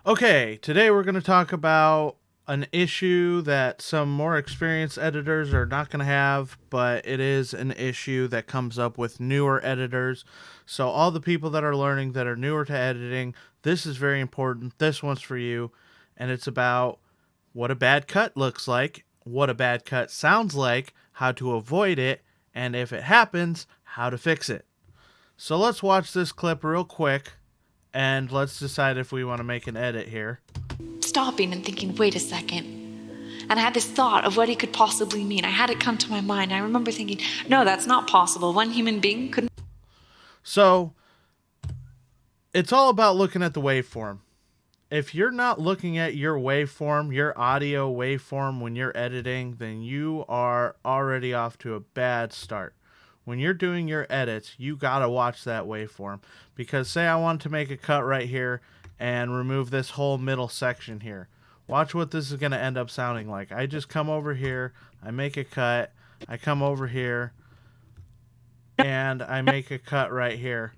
Okay, today we're going to talk about an issue that some more experienced editors are not going to have, but it is an issue that comes up with newer editors. So, all the people that are learning that are newer to editing, this is very important. This one's for you, and it's about what a bad cut looks like, what a bad cut sounds like, how to avoid it, and if it happens, how to fix it. So, let's watch this clip real quick and let's decide if we want to make an edit here. Stopping and thinking, wait a second. And I had this thought of what he could possibly mean. I had it come to my mind. I remember thinking, no, that's not possible. One human being couldn't. So it's all about looking at the waveform. If you're not looking at your waveform, your audio waveform when you're editing, then you are already off to a bad start. When you're doing your edits, you gotta watch that waveform. Because say I want to make a cut right here and remove this whole middle section here. Watch what this is gonna end up sounding like. I just come over here, I make a cut, I come over here, and I make a cut right here.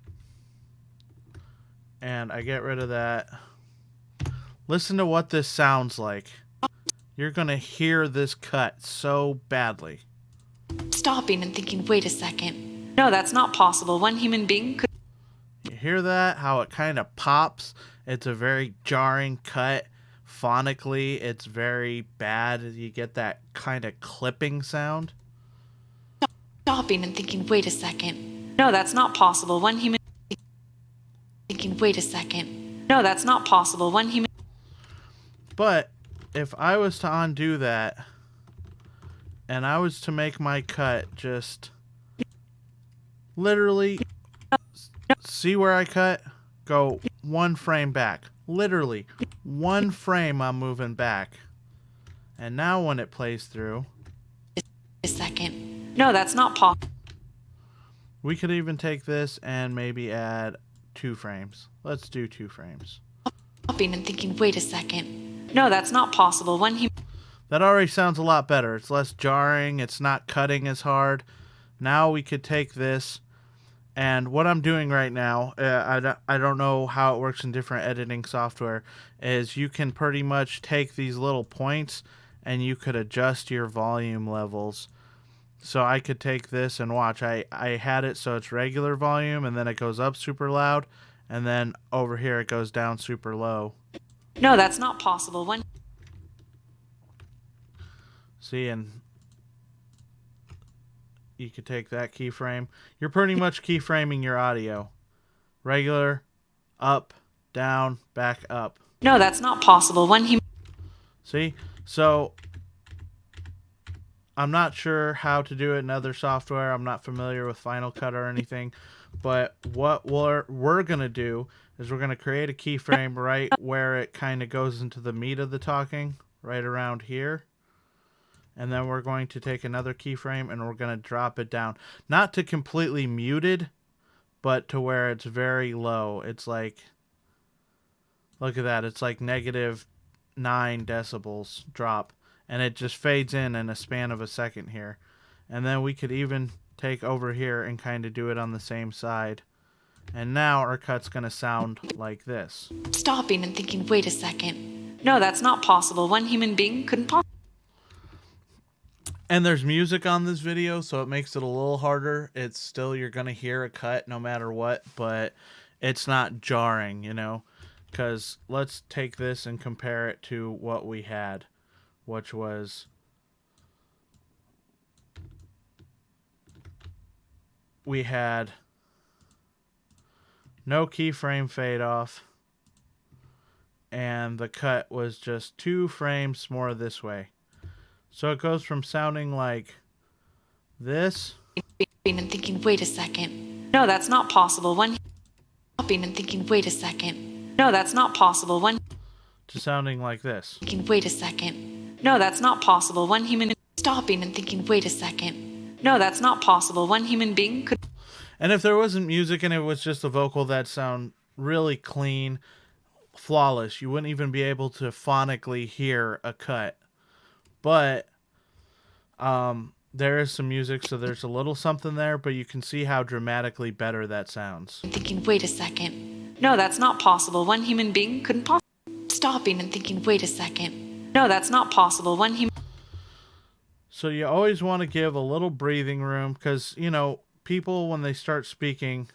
And I get rid of that. Listen to what this sounds like. You're going to hear this cut so badly. Stopping and thinking, wait a second. No, that's not possible. One human being could. You hear that? How it kind of pops? It's a very jarring cut. Phonically, it's very bad. You get that kind of clipping sound. Stopping and thinking, wait a second. No, that's not possible. One human. Thinking, wait a second. No, that's not possible. One human. But if I was to undo that and I was to make my cut just literally see where I cut, go one frame back. Literally one frame I'm moving back. And now when it plays through, A second. No, that's not possible. we could even take this and maybe add 2 frames. Let's do 2 frames. Stopping and thinking, wait a second. No, that's not possible. One human. That already sounds a lot better. It's less jarring. It's not cutting as hard. Now we could take this, and what I'm doing right now, I don't know how it works in different editing software, is you can pretty much take these little points and you could adjust your volume levels. So I could take this and watch. I had it so it's regular volume, and then it goes up super loud, and then over here it goes down super low. No, that's not possible. One. See, and you could take that keyframe. You're pretty much keyframing your audio. Regular, up, down, back up. No, that's not possible. One human. See? So I'm not sure how to do it in other software. I'm not familiar with Final Cut or anything. But what we're going to do is we're going to create a keyframe right where it kind of goes into the meat of the talking, right around here. And then we're going to take another keyframe and we're going to drop it down. Not to completely muted, but to where it's very low. It's like, look at that. It's like -9 decibels drop. And it just fades in a span of a second here. And then we could even take over here and kind of do it on the same side. And now our cut's going to sound like this. Stopping and thinking, wait a second. No, that's not possible. One human being couldn't possibly. And there's music on this video, so it makes it a little harder. It's still, you're going to hear a cut no matter what, but it's not jarring, you know? Because let's take this and compare it to what we had, which was... we had no keyframe fade off, and the cut was just 2 frames more this way. So it goes from sounding like this. And thinking, wait a second. No, that's not possible. One. Stopping and thinking, wait a second. No, that's not possible. One. To sounding like this. Thinking, wait a second. No, that's not possible. One human. Stopping and thinking, wait a second. No, that's not possible. One human being could. And if there wasn't music and it was just a vocal, that'd sound really clean, flawless. You wouldn't even be able to phonically hear a cut. But there is some music, so there's a little something there, but you can see how dramatically better that sounds. Thinking, wait a second. No, that's not possible. One human being couldn't possibly. stopping and thinking, wait a second. No, that's not possible. One human. So you always want to give a little breathing room because, you know, people, when they start speaking,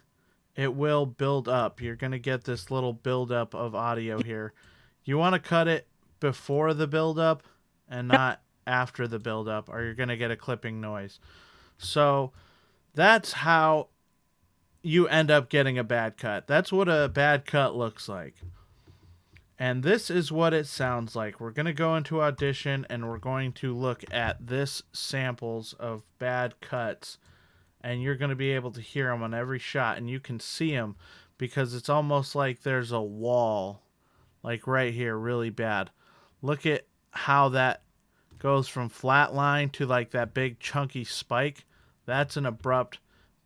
it will build up. You're going to get this little build up of audio here. You want to cut it before the build up and not after the build up, or you're going to get a clipping noise. So that's how you end up getting a bad cut. That's what a bad cut looks like. And this is what it sounds like. We're going to go into Audition and we're going to look at this samples of bad cuts. And you're going to be able to hear them on every shot. And you can see them because it's almost like there's a wall. Like right here, really bad. Look at how that goes from flat line to like that big chunky spike. That's an abrupt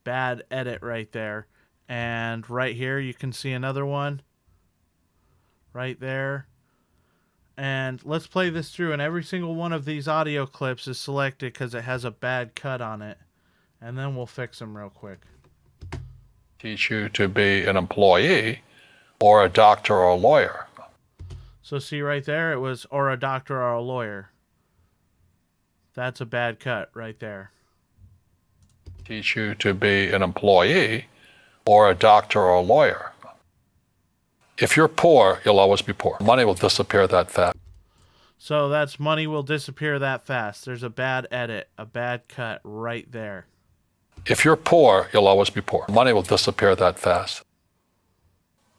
bad edit right there. And right here you can see another one. Right there. And let's play this through, and every single one of these audio clips is selected because it has a bad cut on it. And then we'll fix them real quick. Teach you to be an employee or a doctor or a lawyer. So see right there, it was or a doctor or a lawyer. That's a bad cut right there. Teach you to be an employee or a doctor or a lawyer. If you're poor, you'll always be poor. Money will disappear that fast. So that's money will disappear that fast. There's a bad edit, a bad cut right there. If you're poor, you'll always be poor. Money will disappear that fast.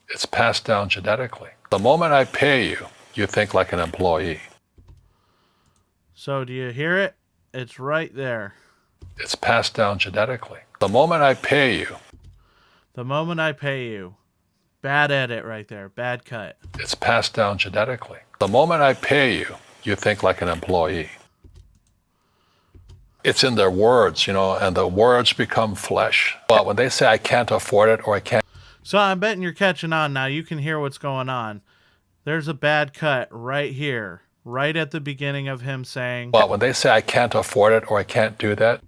It's passed down genetically. The moment I pay you, you think like an employee. So do you hear it? It's right there. It's passed down genetically. The moment I pay you. The moment I pay you. Bad edit right there. Bad cut. It's passed down genetically. The moment I pay you, you think like an employee. It's in their words, you know, and the words become flesh. But when they say I can't afford it or I can't. So I'm betting you're catching on now. You can hear what's going on. There's a bad cut right here. Right at the beginning of him saying. But when they say I can't afford it or I can't do that.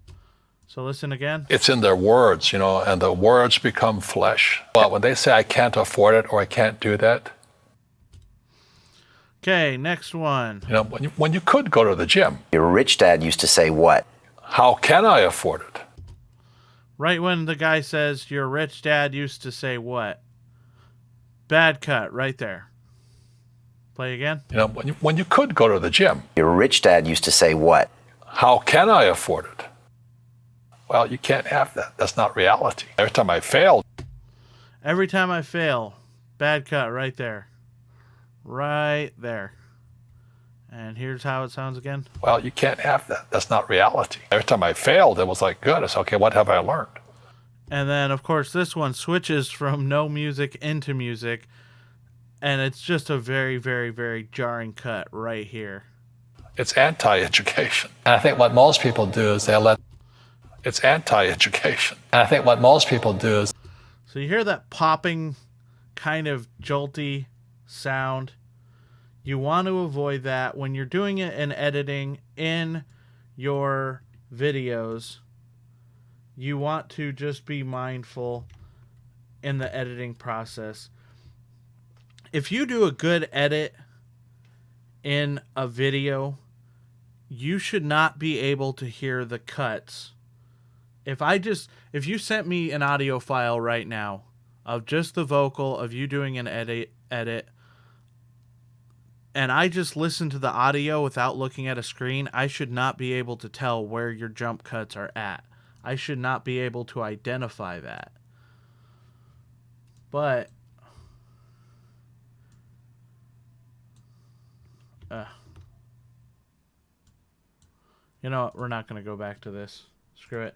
So listen again. It's in their words, you know, and the words become flesh. But when they say I can't afford it or I can't do that. Okay, next one. You know, when you could go to the gym. Your rich dad used to say what? How can I afford it? Right when the guy says your rich dad used to say what? Bad cut right there. Play again. You know, when you could go to the gym. Your rich dad used to say what? How can I afford it? Well, you can't have that. That's not reality. Every time I failed. Every time I fail. Bad cut right there. Right there. And here's how it sounds again. Well, you can't have that. That's not reality. Every time I failed, it was like, good. It's okay. What have I learned? And then, of course, this one switches from no music into music. And it's just a very, very, very jarring cut right here. It's anti-education. And I think what most people do is they let... It's anti-education. And I think what most people do is... So you hear that popping, kind of jolty sound. You want to avoid that when you're doing it in editing in your videos. You want to just be mindful in the editing process. If you do a good edit in a video, you should not be able to hear the cuts. If you sent me an audio file right now of just the vocal of you doing an edit, and I just listen to the audio without looking at a screen, I should not be able to tell where your jump cuts are at. I should not be able to identify that. But you know what? We're not going to go back to this. Screw it.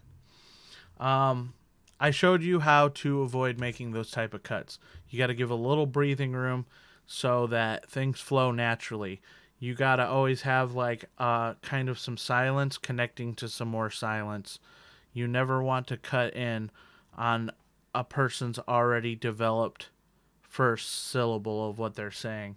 I showed you how to avoid making those type of cuts. You got to give a little breathing room so that things flow naturally. You got to always have like kind of some silence connecting to some more silence. You never want to cut in on a person's already developed first syllable of what they're saying.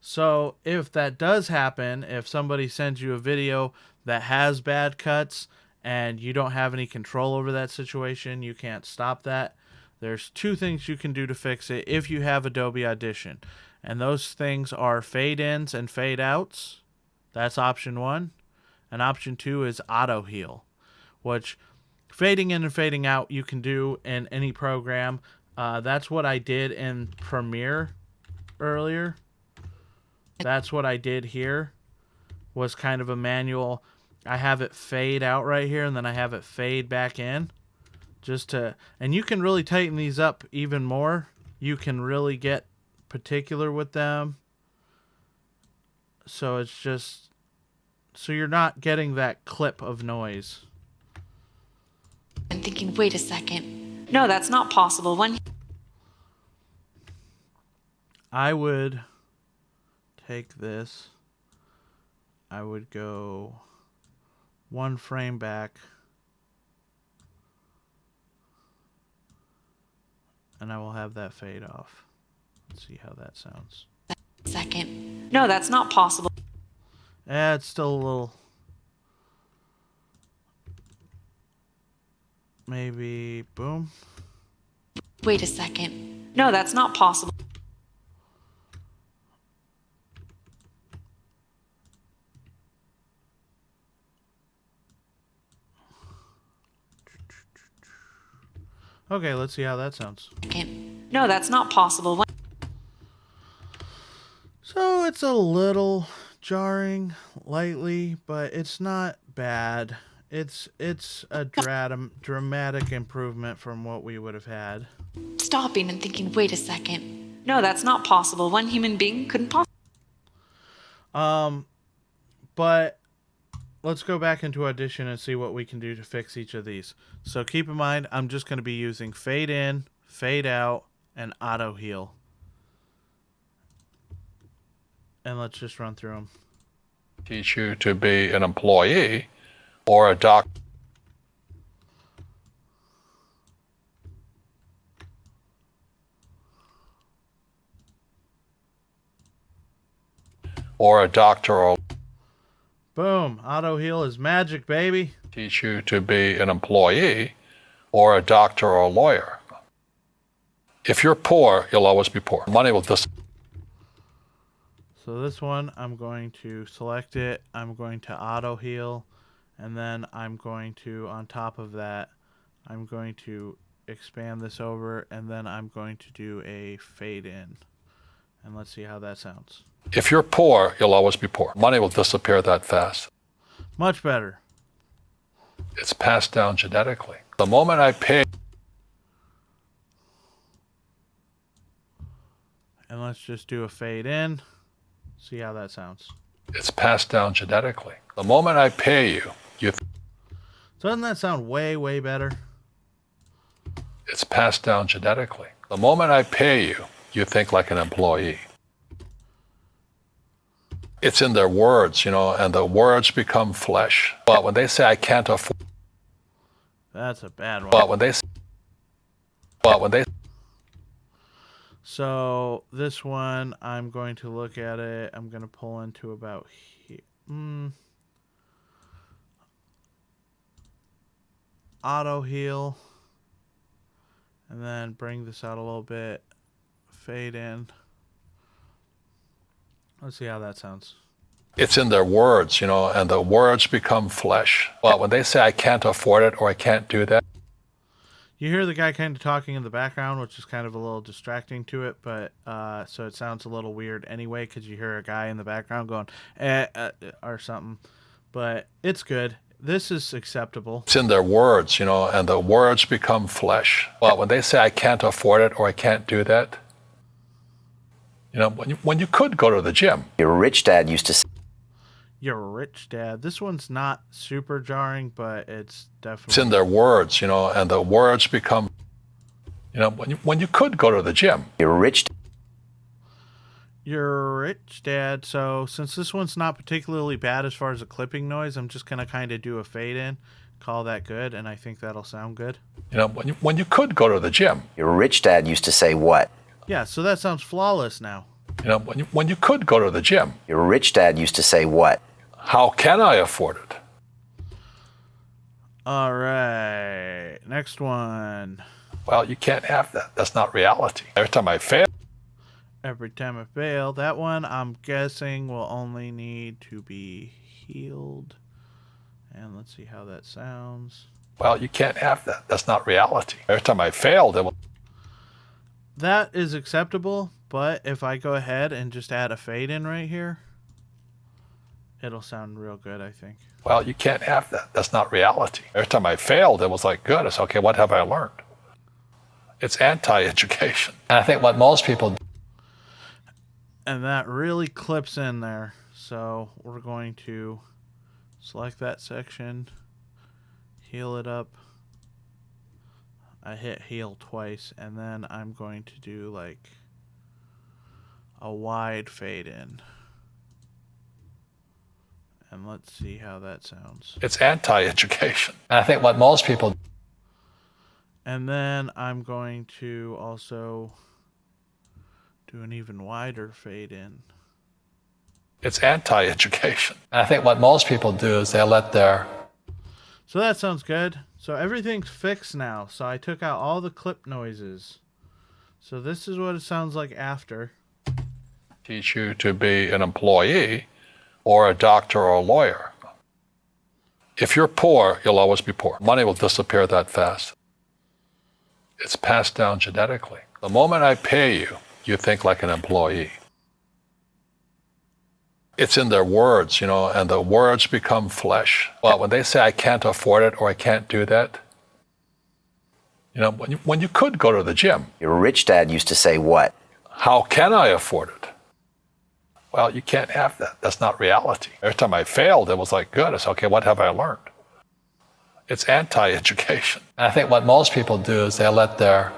So if that does happen, if somebody sends you a video that has bad cuts and you don't have any control over that situation, you can't stop that. There's two things you can do to fix it if you have Adobe Audition. And those things are fade ins and fade outs. That's option 1. And option 2 is auto heal, which fading in and fading out you can do in any program. That's what I did in Premiere earlier. That's what I did here, was kind of a manual. I have it fade out right here, and then I have it fade back in. And you can really tighten these up even more. You can really get particular with them. So it's just, so you're not getting that clip of noise. And thinking, wait a second. No, that's not possible. I would take this. I would go 1 frame back. And I will have that fade off. Let's see how that sounds. Second. No, that's not possible. It's still a little... Maybe... Boom. Wait a second. No, that's not possible. Okay, let's see how that sounds. No, that's not possible. So it's a little jarring, lightly, but it's not bad. It's a dramatic improvement from what we would have had. Stopping and thinking, wait a second. No, that's not possible. One human being couldn't possibly. But let's go back into Audition and see what we can do to fix each of these. So keep in mind, I'm just going to be using fade in, fade out, and auto heal. And let's just run through them. Teach you to be an employee or a doctor. Or a doctor or Boom. Auto heal is magic, baby. teach you to be an employee or a doctor or a lawyer. If you're poor, you'll always be poor. Money will disappear. So this one, I'm going to select it. I'm going to auto heal. And then I'm going to, on top of that, I'm going to expand this over. And then I'm going to do a fade in. And let's see how that sounds. If you're poor, you'll always be poor. Money will disappear that fast. Much better. It's passed down genetically. The moment I pay, And let's just do a fade in. See how that sounds. it's passed down genetically. The moment I pay you, Doesn't that sound way, way better? it's passed down genetically. The moment I pay you, you think like an employee. It's in their words, and the words become flesh. But when they say, I can't afford, That's a bad one. but when they So this one, I'm going to look at it. I'm going to pull into about here. Auto heal. And then bring this out a little bit. Fade in. Let's see how that sounds. it's in their words, and the words become flesh. But when they say, I can't afford it or I can't do that, You hear the guy kind of talking in the background, which is kind of a little distracting to it, but so it sounds a little weird anyway because you hear a guy in the background going or something. But it's good. This is acceptable. it's in their words, and the words become flesh. But when they say, I can't afford it or I can't do that, when you could go to the gym, Your rich dad used to say, You're a rich dad. This one's not super jarring, but it's definitely... it's in their words, and the words become, when you could go to the gym, Your rich You're a rich dad. So since this one's not particularly bad as far as a clipping noise, I'm just going to kind of do a fade in, call that good, and I think that'll sound good. when you could go to the gym, Your rich dad used to say what? Yeah, so that sounds flawless now. when you could go to the gym, Your rich dad used to say what? how can I afford it? All right. Next one. Well, you can't have that. That's not reality. Every time I fail, Every time I fail. That one, I'm guessing, will only need to be healed. And let's see how that sounds. Well, you can't have that. That's not reality. Every time I failed, it was. That is acceptable, but if I go ahead and just add a fade in right here, it'll sound real good, I think. Well, you can't have that. That's not reality. Every time I failed, it was like, good. It's okay. What have I learned? It's anti-education. And I think what most people do. And that really clips in there. So we're going to select that section, heal it up. I hit heal twice, and then I'm going to do like a wide fade in. And let's see how that sounds. It's anti-education. And I think what most people do. And then I'm going to also do an even wider fade in. It's anti-education. And I think what most people do is they let their. So that sounds good. So everything's fixed now. So I took out all the clip noises. So this is what it sounds like after. Teach you to be an employee or a doctor or a lawyer. If you're poor, you'll always be poor. Money will disappear that fast. It's passed down genetically. The moment I pay you, you think like an employee. It's in their words, and the words become flesh. Well, when they say I can't afford it or I can't do that, when you could go to the gym. Your rich dad used to say what? How can I afford it? Well, you can't have that. That's not reality. Every time I failed, it was like, good. It's okay. What have I learned? It's anti-education. And I think what most people do is they let their.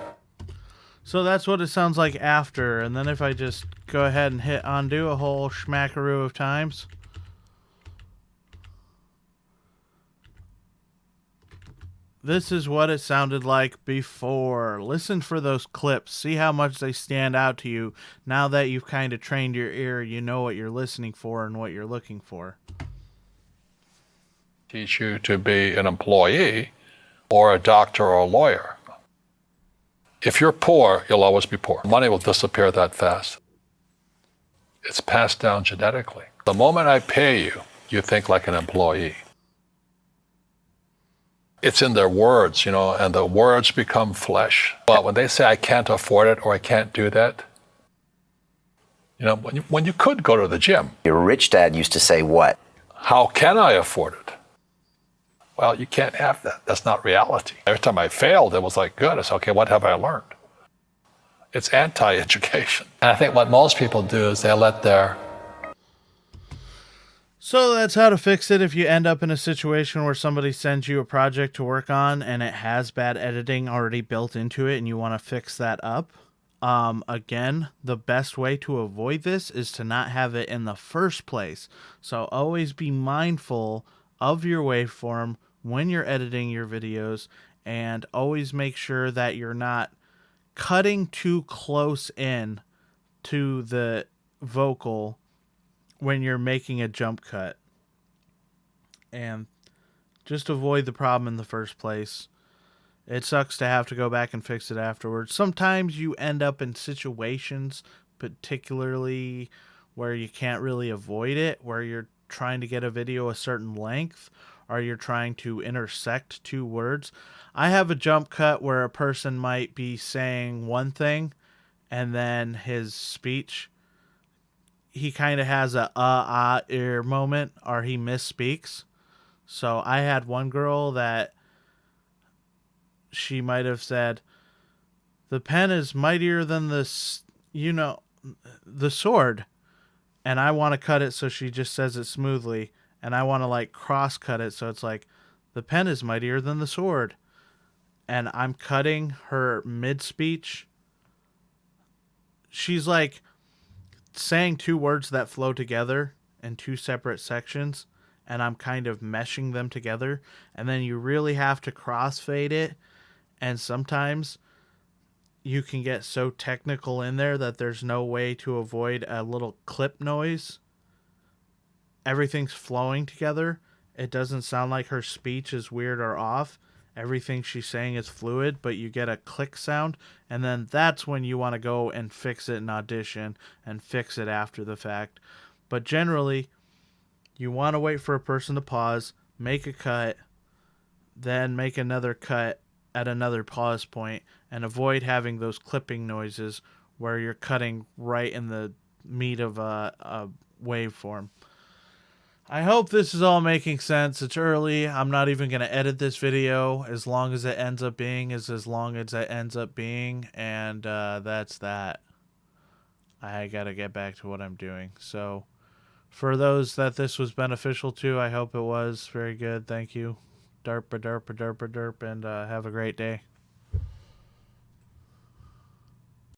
So that's what it sounds like after. And then if I just go ahead and hit undo a whole schmackaroo of times. This is what it sounded like before. Listen for those clips. See how much they stand out to you. Now that you've kind of trained your ear, you know what you're listening for and what you're looking for. Teach you to be an employee or a doctor or a lawyer. If you're poor, you'll always be poor. Money will disappear that fast. It's passed down genetically. The moment I pay you, you think like an employee. It's in their words, and the words become flesh. But when they say I can't afford it or I can't do that, when you could go to the gym. Your rich dad used to say what? How can I afford it? Well, you can't have that. That's not reality. Every time I failed, it was like, good. It's okay. What have I learned? It's anti-education. And I think what most people do is they let their. So that's how to fix it if you end up in a situation where somebody sends you a project to work on and it has bad editing already built into it and you want to fix that up. Again, the best way to avoid this is to not have it in the first place. So always be mindful of your waveform when you're editing your videos, and always make sure that you're not cutting too close in to the vocal when you're making a jump cut, and just avoid the problem in the first place. It sucks to have to go back and fix it afterwards. Sometimes you end up in situations, particularly where you can't really avoid it, where you're trying to get a video a certain length, or you're trying to intersect two words. I have a jump cut where a person might be saying one thing and then his speech, he kind of has a ear moment, or he misspeaks. So I had one girl that she might have said, the pen is mightier than the sword. And I want to cut it so she just says it smoothly. And I want to like cross cut it so it's like, the pen is mightier than the sword. And I'm cutting her mid-speech. She's like saying two words that flow together in two separate sections. And I'm kind of meshing them together. And then you really have to crossfade it. And sometimes you can get so technical in there that there's no way to avoid a little clip noise. Everything's flowing together. It doesn't sound like her speech is weird or off. everything she's saying is fluid, but you get a click sound, and then that's when you want to go and fix it in Audition and fix it after the fact. But generally, you want to wait for a person to pause, make a cut, then make another cut at another pause point, and avoid having those clipping noises where you're cutting right in the meat of a waveform. I hope this is all making sense. It's early. I'm not even going to edit this video. As long as it ends up being is as long as it ends up being. And that's that. I got to get back to what I'm doing. So for those that this was beneficial to, I hope it was very good. Thank you. Derp, derp, derp, derp, and have a great day.